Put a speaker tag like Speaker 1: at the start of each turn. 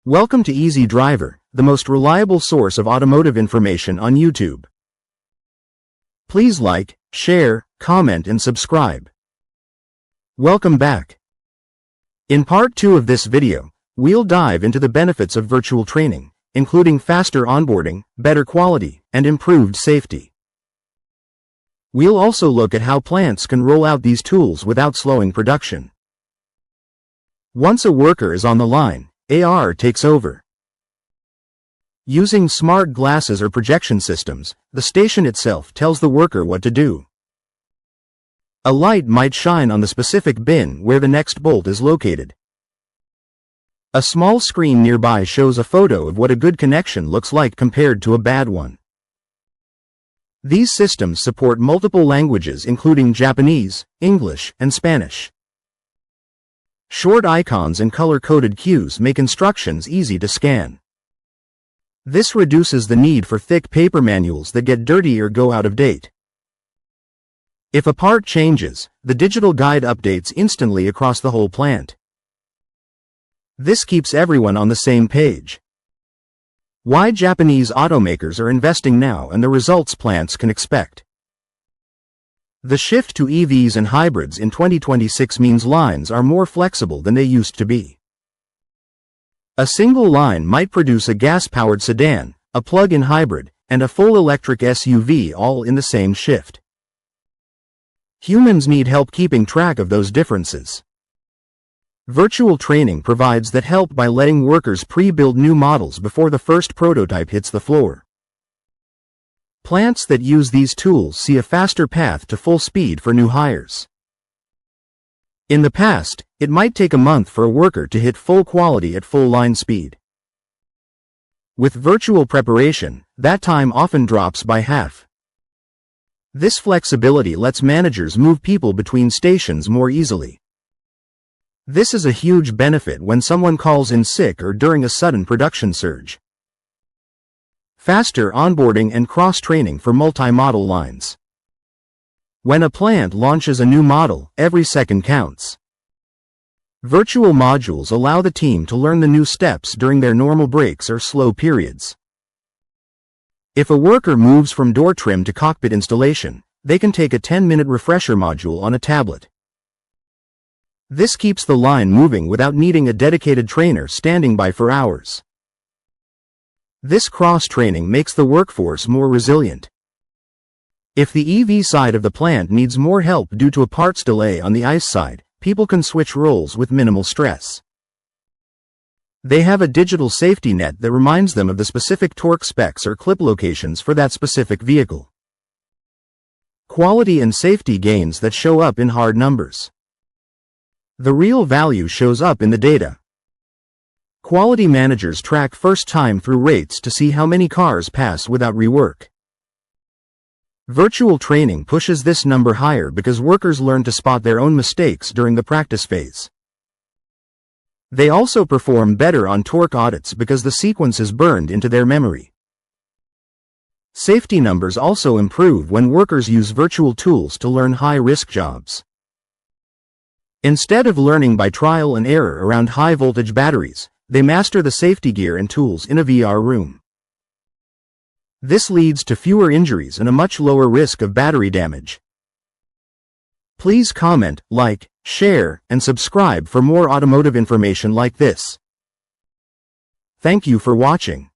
Speaker 1: Welcome to Easy Driver, the most reliable source of automotive information on YouTube. Please like, share, comment and subscribe. Welcome back. In part 2 of this video, we'll dive into the benefits of virtual training, including faster onboarding, better quality, and improved safety. We'll also look at how plants can roll out these tools without slowing production. Once a worker is on the line, AR takes over. Using smart glasses or projection systems, the station itself tells the worker what to do. A light might shine on the specific bin where the next bolt is located. A small screen nearby shows a photo of what a good connection looks like compared to a bad one. These systems support multiple languages including Japanese, English, and Spanish. Short icons and color-coded cues make instructions easy to scan. This reduces the need for thick paper manuals that get dirty or go out of date. If a part changes, the digital guide updates instantly across the whole plant. This keeps everyone on the same page. Why Japanese automakers are investing now and the results plants can expect. The shift to EVs and hybrids in 2026 means lines are more flexible than they used to be. A single line might produce a gas-powered sedan, a plug-in hybrid, and a full electric SUV all in the same shift. Humans need help keeping track of those differences. Virtual training provides that help by letting workers pre-build new models before the first prototype hits the floor. Plants that use these tools see a faster path to full speed for new hires. In the past, it might take a month for a worker to hit full quality at full line speed. With virtual preparation, that time often drops by half. This flexibility lets managers move people between stations more easily. This is a huge benefit when someone calls in sick or during a sudden production surge. Faster onboarding and cross-training for multi-model lines. When a plant launches a new model, every second counts. Virtual modules allow the team to learn the new steps during their normal breaks or slow periods. If a worker moves from door trim to cockpit installation, they can take a 10-minute refresher module on a tablet. This keeps the line moving without needing a dedicated trainer standing by for hours. This cross-training makes the workforce more resilient. If the EV side of the plant needs more help due to a parts delay on the ICE side, people can switch roles with minimal stress. They have a digital safety net that reminds them of the specific torque specs or clip locations for that specific vehicle. Quality and safety gains that show up in hard numbers. The real value shows up in the data. Quality managers track first time through rates to see how many cars pass without rework. Virtual training pushes this number higher because workers learn to spot their own mistakes during the practice phase. They also perform better on torque audits because the sequence is burned into their memory. Safety numbers also improve when workers use virtual tools to learn high-risk jobs. Instead of learning by trial and error around high-voltage batteries, they master the safety gear and tools in a VR room. This leads to fewer injuries and a much lower risk of battery damage. Please comment, like, share, and subscribe for more automotive information like this. Thank you for watching.